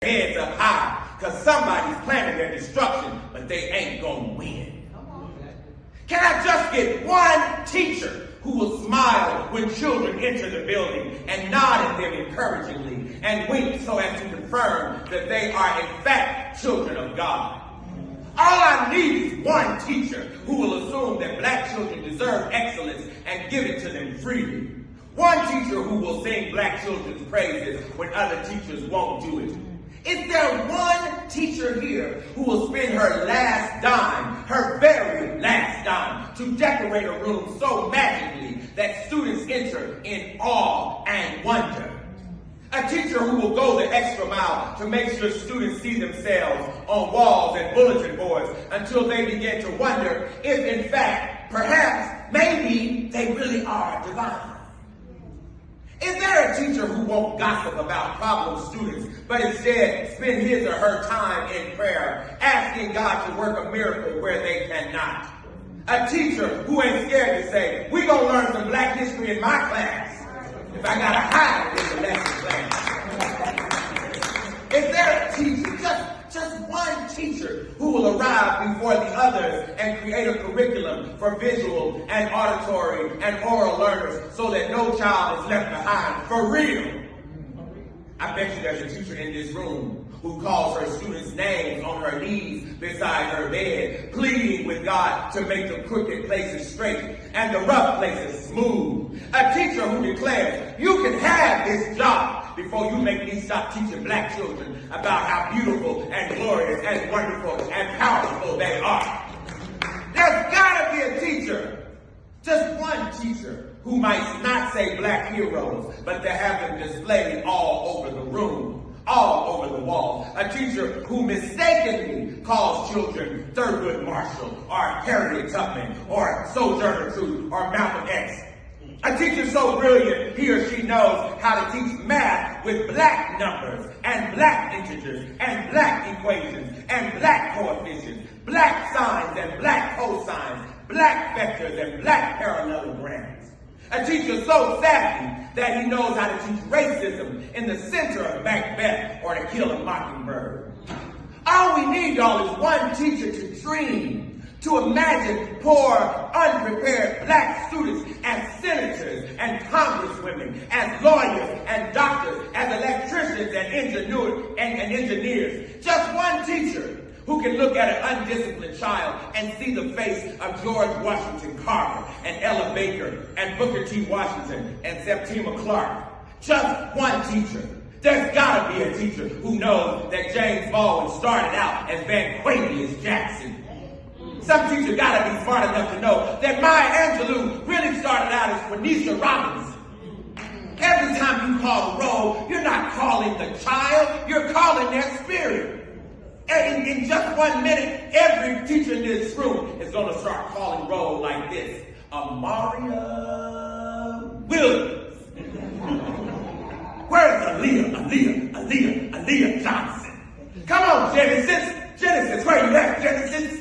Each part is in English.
heads up high because somebody's planning their destruction, but they ain't gonna win. Can I just get one teacher who will smile when children enter the building and nod at them encouragingly and wink so as to confirm that they are in fact children of God? All I need is one teacher who will assume that black children deserve excellence and give it to them freely. One teacher who will sing black children's praises when other teachers won't do it. Is there one teacher here who will spend her last dime, her very last dime, to decorate a room so magically that students enter in awe and wonder? A teacher who will go the extra mile to make sure students see themselves on walls and bulletin boards until they begin to wonder if in fact, perhaps, maybe they really are divine. Is there a teacher who won't gossip about problem students, but instead spend his or her time in prayer, asking God to work a miracle where they cannot? A teacher who ain't scared to say, "We gonna learn some black history in my class if I gotta hide it in the lesson plan." Is there a teacher, just one teacher, who will arrive before the others and create a curriculum for visual and auditory and oral learners so that no child is left behind for real? I bet you there's a teacher in this room who calls her students names on her knees beside her bed, pleading with God to make the crooked places straight and the rough places smooth. A teacher who declares, "You can have this job before you make me stop teaching black children about how beautiful and glorious and wonderful and powerful they are." There's gotta be a teacher, just one teacher, who might not say black heroes, but to have them displayed all over the room, all over the wall. A teacher who mistakenly calls children Thurgood Marshall or Harriet Tubman or Sojourner Truth or Malcolm X. A teacher so brilliant he or she knows how to teach math with black numbers and black integers and black equations and black coefficients, black signs and black cosines, black vectors and black parallelograms. A teacher so savvy that he knows how to teach racism in the center of Macbeth or To Kill a Mockingbird. All we need, y'all, is one teacher to dream, to imagine poor, unprepared black students as senators and congresswomen, as lawyers and doctors, as electricians and engineers. Just one teacher who can look at an undisciplined child and see the face of George Washington Carver and Ella Baker and Booker T. Washington and Septima Clark. Just one teacher. There's gotta be a teacher who knows that James Baldwin started out as Vanquavius Jackson. Some teacher gotta be smart enough to know that Maya Angelou really started out as Quenisha Robinson. Every time you call the roll, you're not calling the child, you're calling their spirit. And in just 1 minute, every teacher in this room is going to start calling roll like this. Amaria Williams. Where's Aaliyah Johnson? Come on, Genesis, where you at, Genesis?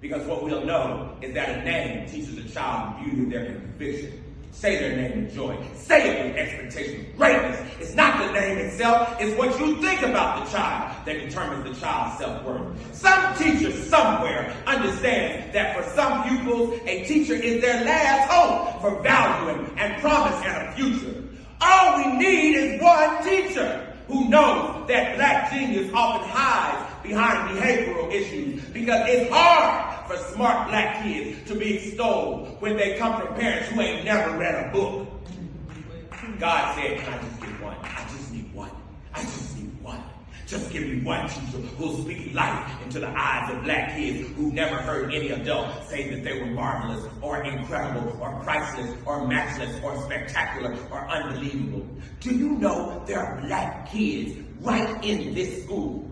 Because what we'll know is that a name teaches a child the beauty of their conviction. Say their name with joy. Say it with expectation. Greatness. It's not the name itself. It's what you think about the child that determines the child's self-worth. Some teacher somewhere understands that for some pupils, a teacher is their last hope for value and promise and a future. All we need is one teacher who knows that black genius often hides behind behavioral issues because it's hard for smart black kids to be extolled when they come from parents who ain't never read a book. God said, can I just get one? I just need one. I just need one. Just give me one teacher who'll speak life into the eyes of black kids who never heard any adult say that they were marvelous or incredible or priceless or matchless or spectacular or unbelievable. Do you know there are black kids right in this school,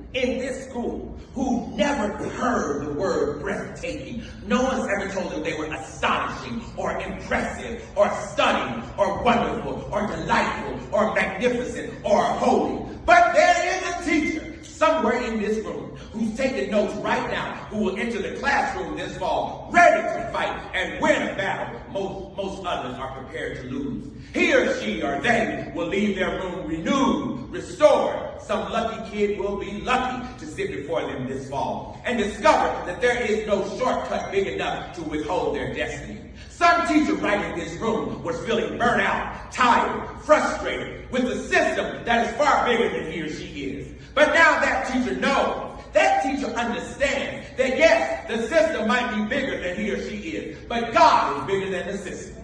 who never heard the word breathtaking? No one's ever told them they were astonishing or impressive or stunning or wonderful or delightful or magnificent or holy. But there is a teacher somewhere in this room who's taking notes right now, who will enter the classroom this fall ready to fight and win a battle most others are prepared to lose. He or she or they will leave their room renewed restored, some lucky kid will be lucky to sit before them this fall and discover that there is no shortcut big enough to withhold their destiny. Some teacher right in this room was feeling burnt out, tired, frustrated with a system that is far bigger than he or she is. But now that teacher knows, that teacher understands that yes, the system might be bigger than he or she is, but God is bigger than the system.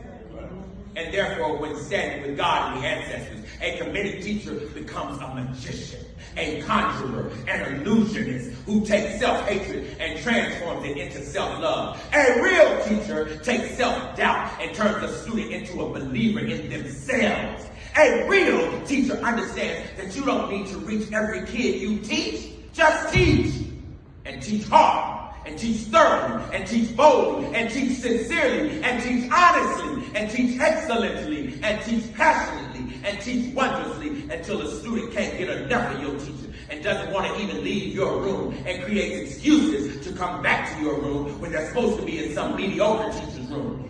And therefore, when standing with God and the ancestors, a committed teacher becomes a magician, a conjurer, an illusionist who takes self-hatred and transforms it into self-love. A real teacher takes self-doubt and turns a student into a believer in themselves. A real teacher understands that you don't need to reach every kid you teach. Just teach, and teach hard, and teach thoroughly, and teach boldly, and teach sincerely, and teach honestly, and teach excellently, and teach passionately, and teach wondrously until the student can't get enough of your teaching and doesn't want to even leave your room and creates excuses to come back to your room when they're supposed to be in some mediocre teacher's room.